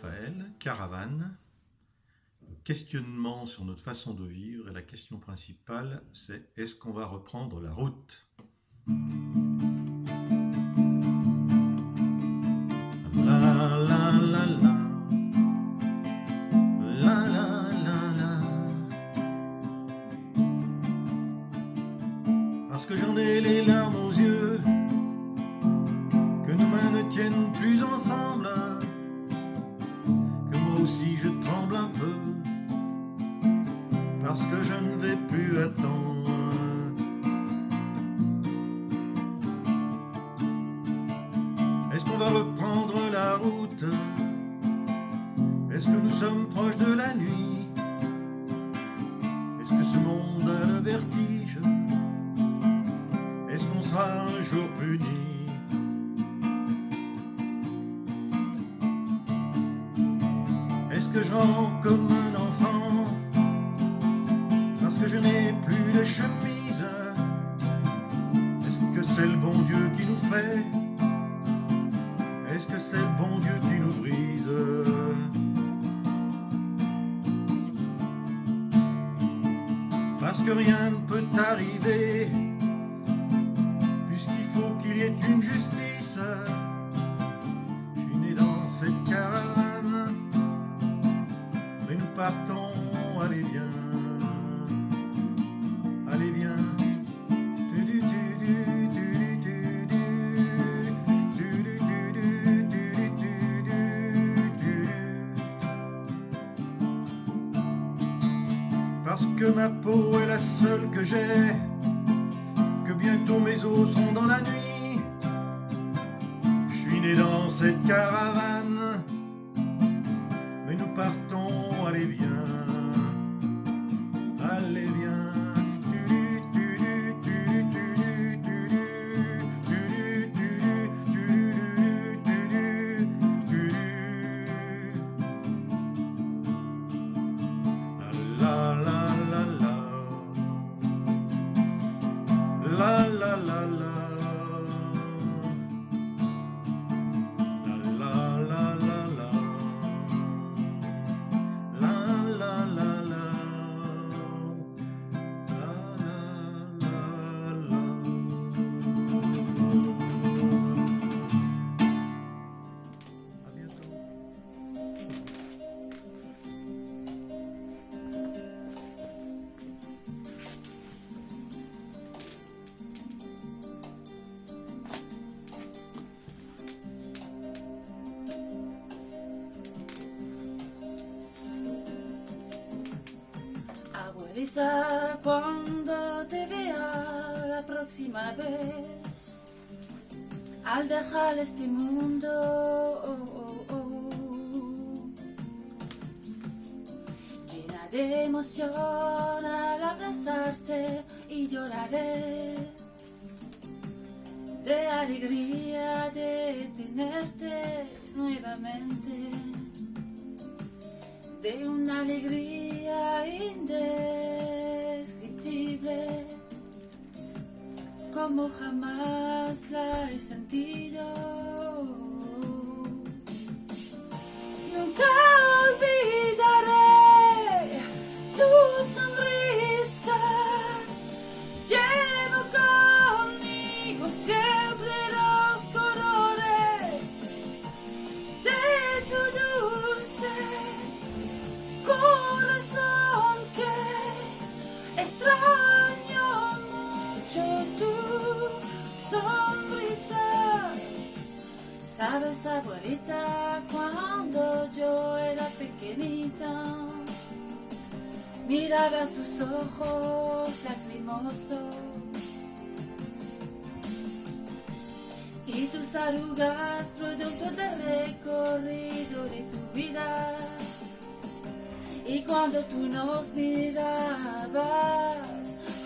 Raphaël, Caravane, le questionnement sur notre façon de vivre et la question principale c'est est-ce qu'on va reprendre la route? La la la la, la la la la. Parce que j'en ai les larmes aux yeux, que nos mains ne tiennent plus ensemble, que moi aussi je tremble un peu, parce que je ne vais plus attendre. Est-ce qu'on va reprendre la route? Est-ce que nous sommes proches de la nuit? Est-ce que ce monde a le vertige? Est-ce qu'on sera un jour puni? Est-ce que je rends comme un enfant parce que je n'ai plus de chemise? Est-ce que c'est le bon Dieu qui nous fait? Est-ce que c'est le bon Dieu qui nous brise? Parce que rien ne peut arriver, puisqu'il faut qu'il y ait une justice. Je suis né dans cette caravane, mais nous partons, allez viens, allez viens. Parce que ma peau est la seule que j'ai, que bientôt mes os seront dans la nuit. Je suis né dans cette caravane, mais nous partons, allez viens, allez viens. La la la la, la la la la, la la la la la, la la la la, la la la. À bientôt. Abuelita, cuando te vea la próxima vez, al dejar este mundo, llena de emoción al abrazarte y lloraré de alegría de tenerte nuevamente, de una alegría indescriptible, como jamás la he sentido. Nunca olvidaré tu sonrisa, llevo conmigo siempre los colores de tu dulce corazón, que extraño mucho tu sonrisa. Sabes, abuelita, cuando yo era pequeñita, mirabas tus ojos lacrimosos y tus arrugas, producto del recorrido de tu vida. Y cuando tú nos mirabas,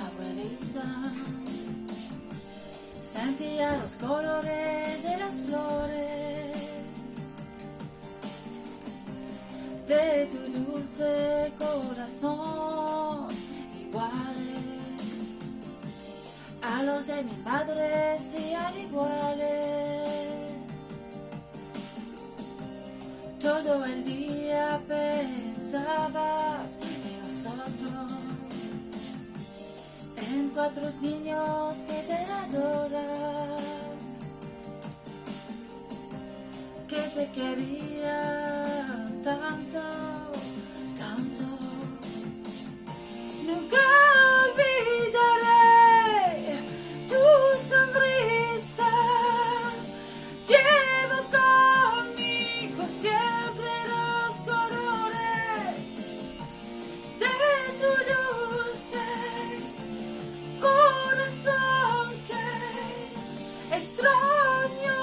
abuelita, sentía los colores de las flores de tu dulce corazón, iguales a los de mi madre, sí, al iguales. Todo el día pensabas en nosotros, en 4 niños que te adoran, que te querían tanto, tanto. Nunca olvidaré tu sonrisa. Llevo conmigo siempre los colores de tu dulce corazón, que extraño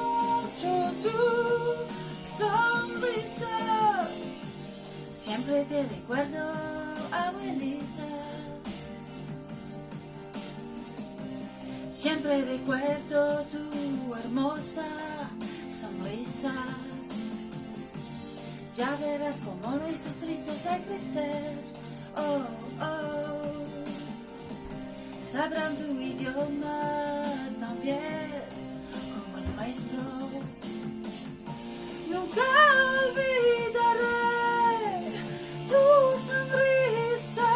mucho tu sonrisa. Siempre te recuerdo, abuelita. Siempre recuerdo tu hermosa sonrisa. Ya verás cómo lo hizo tristes de crecer. Oh, oh. Sabrán tu idioma también como el nuestro. Nunca olvidaré tu sonrisa.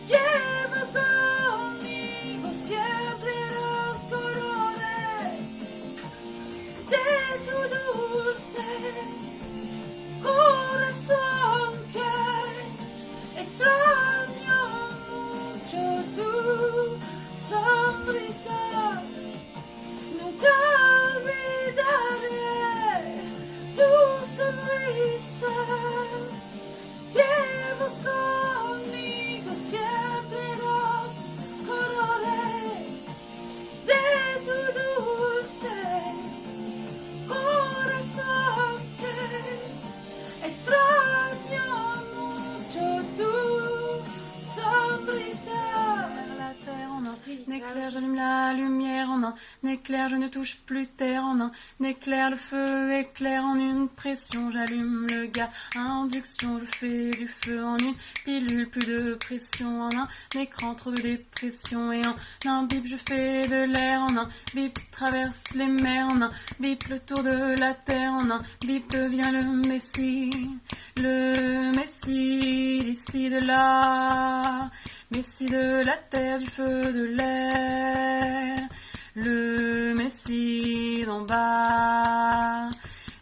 Llevo conmigo siempre los colores de tu dulce corazón, que extraño mucho tu sonrisa. Nunca olvidaré tu sonrisa. Llevo conmigo siempre los colores de tu dulce corazón, que extraño mucho tu sonrisa. La terre en un Si, éclair, claro que j'allume la lumière en un éclair, je ne touche plus terre en un éclair, le feu éclaire en une pression, j'allume le gaz, induction, je fais du feu en une pilule, plus de pression en un écran, trop de dépression, et en un bip je fais de l'air, en un bip traverse les mers, en un bip le tour de la terre, en un bip devient le messie d'ici de là. Messie de la terre, du feu, de l'air, le Messie d'en bas.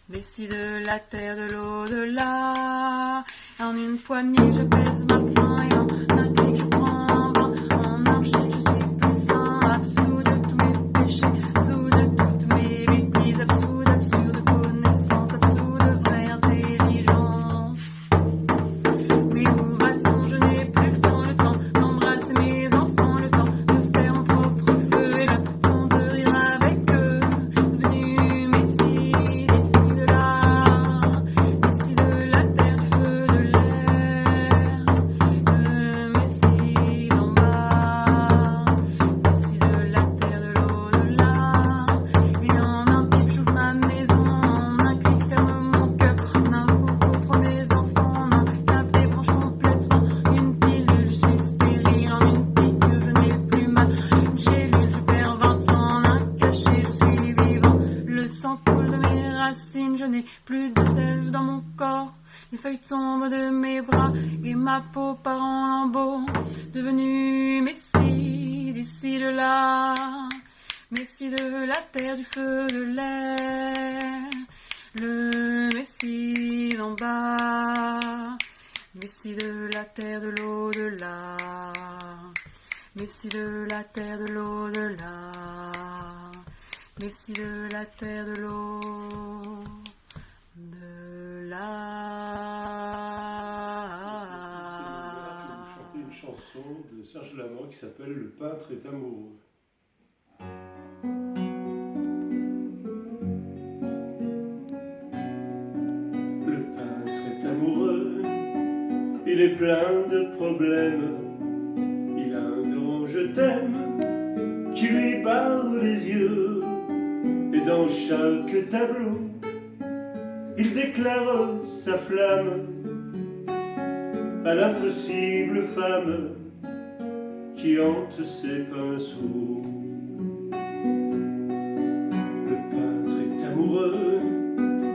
Messie de la terre, de l'au-delà. En une poignée, je pèse ma faim, et en un clic, je prends en bain. En un shake, je suis plus sain, absous de tous mes péchés, absous de toutes mes bêtises, absous d'absurdes connaissances, absous de vraie intelligence. Mais où va-t-on? Je n'ai plus le temps d'embrasser mes enfants, le temps de faire mon propre feu, et le temps de rire avec eux. Devenu Messie d'ici de là, Messie de la terre, du feu, de l'air, le Messie d'en bas, Messie de la terre, de l'au-delà. Et en un bip, j'ouvre ma maison, en un clic, ferme mon cœur, en un coup contre mes enfants, en un cap débranche complètement une pilule, je suis stérile, en une piqûre, je n'ai plus mal, une cellule, je perds 20 ans, en un cachet, je suis vivant, le sang coule de mes racines, je n'ai plus de sève dans mon corps, les feuilles tombent de mes bras, et ma peau part en lambeaux, devenue Messie d'ici de là, Messie de la terre, du feu, de l'air, le Messie d'en bas, Messie de la terre, de l'au-delà, Messie de la terre, de l'au-delà, Messie de la terre, de l'au-delà. Chanter une chanson de Serge Lama qui s'appelle Le peintre est amoureux. Le peintre est amoureux, il est plein de problèmes, il a un grand je t'aime qui lui barre les yeux, et dans chaque tableau il déclare sa flamme à l'impossible femme qui hante ses pinceaux. Le peintre est amoureux,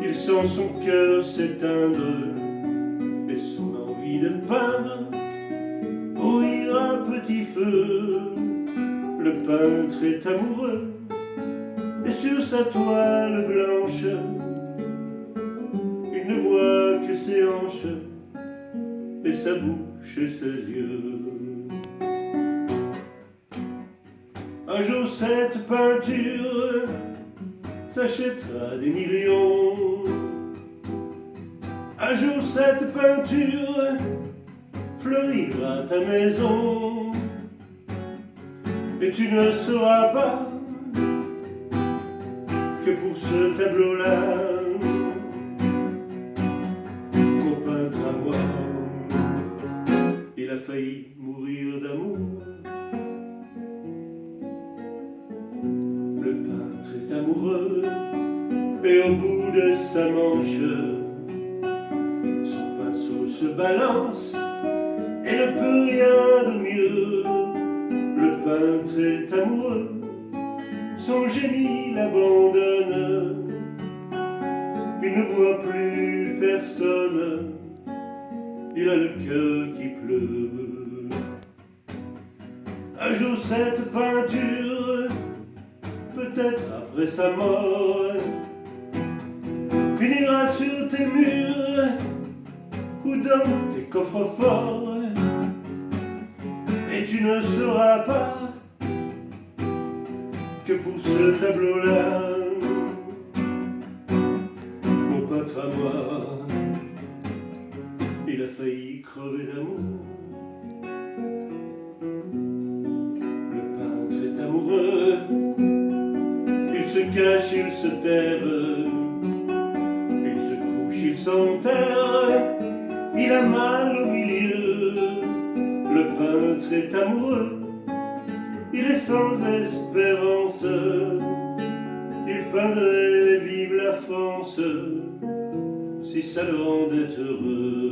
il sent son cœur s'éteindre et son envie de peindre pourrir à petit feu. Le peintre est amoureux et sur sa toile blanche il ne voit que ses hanches et sa bouche et ses yeux. Un jour cette peinture s'achètera des millions. Un jour cette peinture fleurira ta maison. Et tu ne sauras pas que pour ce tableau-là, mon peintre à moi, il a failli mourir d'amour. Le peintre est amoureux et au bout de sa manche, son pinceau se balance et ne peut rien de mieux. Le peintre est amoureux, son génie l'abandonne. Il ne voit plus personne, il a le cœur qui pleut. Un jour cette peinture, peut-être après sa mort, finira sur tes murs ou dans tes coffres-forts. Et tu ne sauras pas que pour ce tableau-là, mon peintre à moi, il a failli crever d'amour. Le peintre est amoureux, il se cache, il se terre, il se couche, il s'enterre, il a mal au milieu. Le peintre est amoureux, il est sans espérance, il peindrait vive la France, si ça le rendait heureux.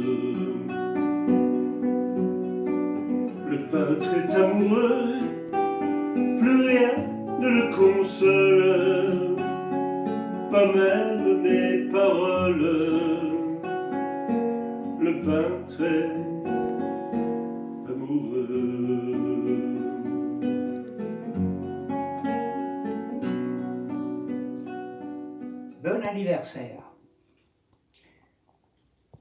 Le peintre est amoureux, plus rien ne le console, pas même mes paroles. Le peintre est Bon anniversaire.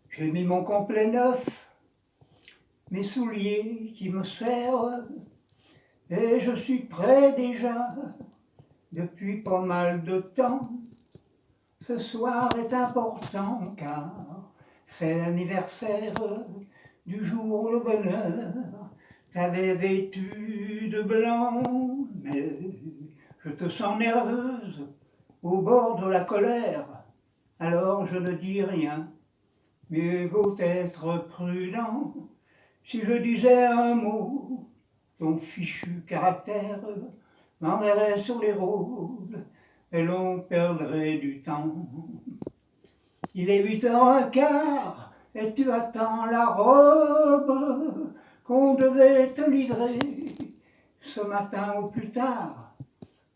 J'ai mis mon complet neuf, mes souliers qui me serrent, et je suis prêt déjà depuis pas mal de temps. Ce soir est important car c'est l'anniversaire du jour où le bonheur t'avait vêtu de blanc, mais je te sens nerveuse au bord de la colère, alors je ne dis rien, mieux vaut être prudent. Si je disais un mot, ton fichu caractère m'enverrait sur les rôles et l'on perdrait du temps. Il est 8h15 et tu attends la robe qu'on devait te livrer ce matin au plus tard.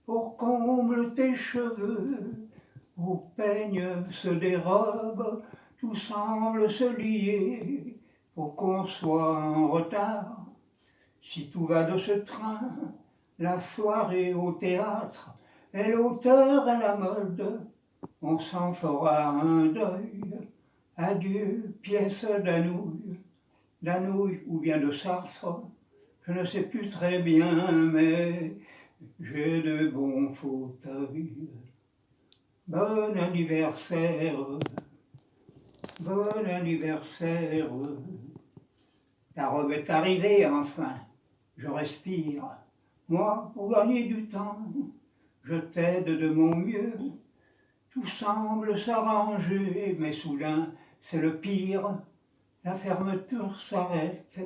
Pour comble tes cheveux, au peigne se dérobe, tout semble se lier pour qu'on soit en retard. Si tout va de ce train, la soirée au théâtre, et l'auteur à la mode, on s'en fera un deuil. Adieu, pièce d'Anouilh ou bien de Sartre, je ne sais plus très bien, mais j'ai de bons fauteuils. Bon anniversaire, bon anniversaire. Ta robe est arrivée enfin, je respire. Moi, pour gagner du temps, je t'aide de mon mieux. Tout semble s'arranger, mais soudain, c'est le pire. La fermeture s'arrête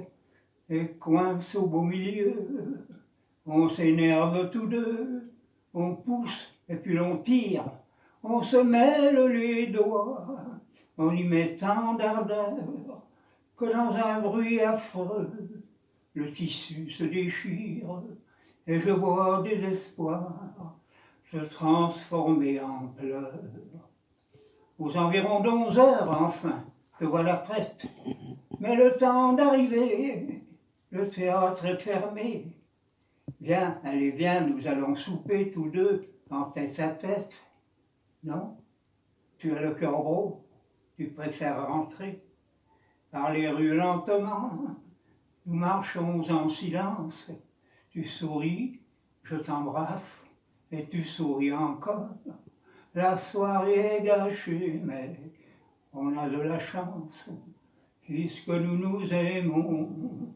et coince au beau milieu. On s'énerve tous deux, on pousse et puis l'on tire. On se mêle les doigts en y mettant d'ardeur que dans un bruit affreux, le tissu se déchire et je vois désespoir se transformer en pleurs. Aux environs d'11 heures, enfin, te voilà prête. Mais le temps d'arriver, le théâtre est fermé. Viens, allez, viens, nous allons souper tous deux en tête à tête. Non? Tu as le cœur gros, tu préfères rentrer. Par les rues lentement, nous marchons en silence. Tu souris, je t'embrasse, et tu souris encore. La soirée est gâchée, mais on a de la chance, puisque nous nous aimons.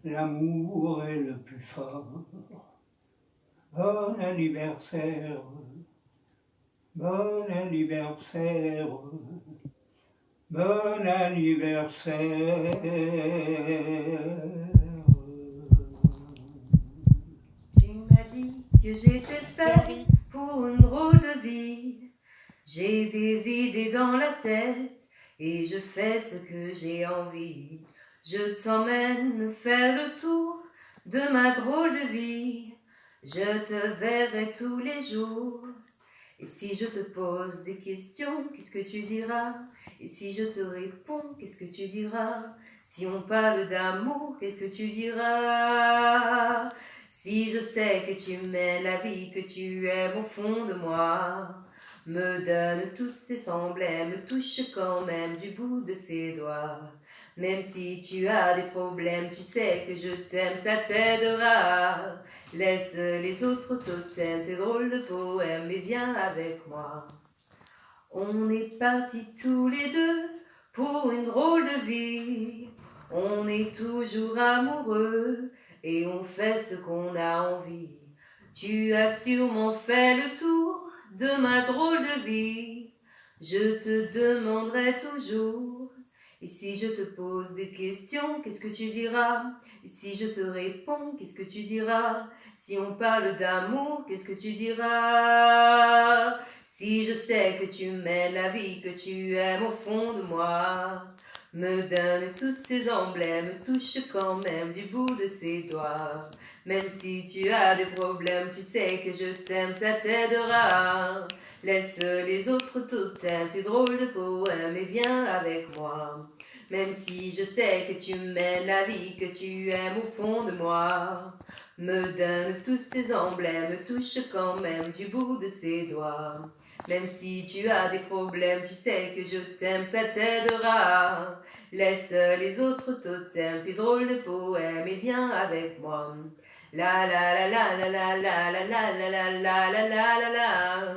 L'amour est le plus fort. Bon anniversaire, bon anniversaire, bon anniversaire. Tu m'as dit que j'étais faite pour une drôle de vie. J'ai des idées dans la tête et je fais ce que j'ai envie. Je t'emmène faire le tour de ma drôle de vie. Je te verrai tous les jours. Et si je te pose des questions, qu'est-ce que tu diras? Et si je te réponds, qu'est-ce que tu diras? Si on parle d'amour, qu'est-ce que tu diras? Si je sais que tu mets la vie que tu aimes au fond de moi, me donne tous ces emblèmes, me touche quand même du bout de ses doigts. Même si tu as des problèmes, tu sais que je t'aime, ça t'aidera. Laisse les autres totems, tes drôles de poèmes, et viens avec moi. On est partis tous les deux pour une drôle de vie. On est toujours amoureux et on fait ce qu'on a envie. Tu as sûrement fait le tour de ma drôle de vie. Je te demanderai toujours. Et si je te pose des questions, qu'est-ce que tu diras? Et si je te réponds, qu'est-ce que tu diras? Si on parle d'amour, qu'est-ce que tu diras? Si je sais que tu mets la vie que tu aimes au fond de moi, me donne tous ces emblèmes, touche quand même du bout de ses doigts. Même si tu as des problèmes, tu sais que je t'aime, ça t'aidera. Laisse les autres totems, tes drôles de poèmes, et viens avec moi. Même si je sais que tu mets la vie que tu aimes au fond de moi, me donne tous ces emblèmes, touche quand même du bout de ses doigts. Même si tu as des problèmes, tu sais que je t'aime, ça t'aidera. Laisse les autres totems, tes drôles de poèmes, et viens avec moi. La la la la la la la la la la la la la la la.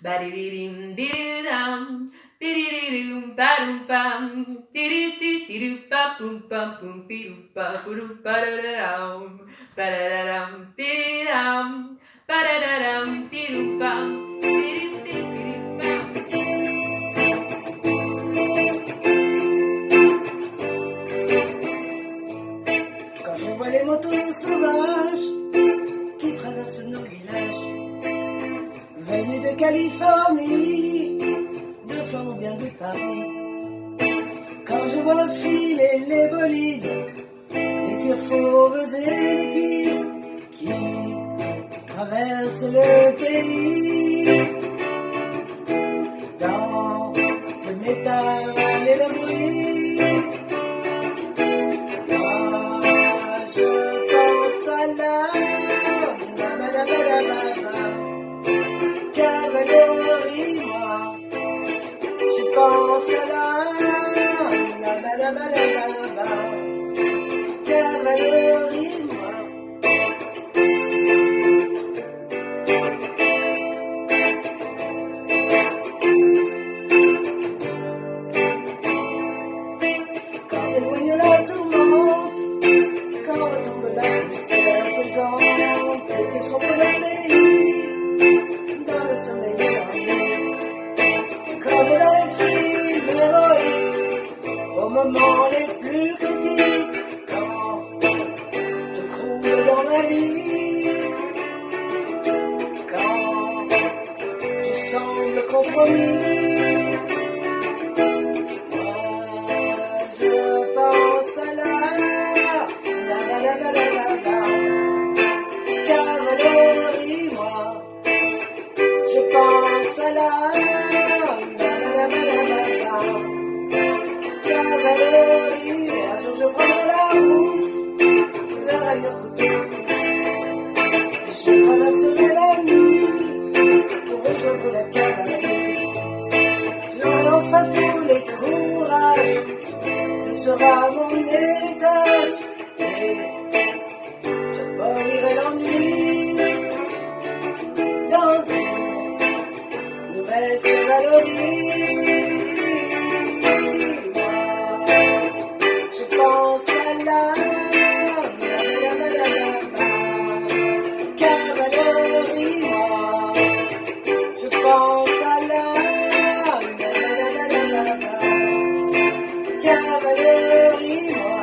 Ba-di-di-dim, di-di-dam, bi-di-di-dum, ba-dum-bam, di-di-di-di-do-ba-bum-bam-bum, bi-do-ba-bum-ba-da-dam, ba-da-da-dam, bi-di-dam, ba-da-da-dam, bi-do-bam, bi-di-di-di-do-bam. Quand je vois les motos sauvages qui traversent nos villages, venus de Californie, de Flandre ou bien de Paris, quand je vois filer les bolides, les cuirs fauves et les cuivres qui traversent le pays, dans le métal et le bruit, je pense à la cavalerie, moi. Je pense à la cavalerie, moi. Quand s'éloigne la tourmente, quand retombe la poussière pesante, que sont pour le pays, dans le sommeil et la nuit, comme dans les films héroïques, aux moments les plus critiques, quand je croule dans ma vie, quand tu sembles compromis. Je pense à la cavalerie, moi. Je pense à la sage, ce sera mon héritage. Et j'abolirai l'ennui dans une nouvelle chevalerie. Moi, je pense à la cavalerie. Moi, je pense à la cavalerie. Moi,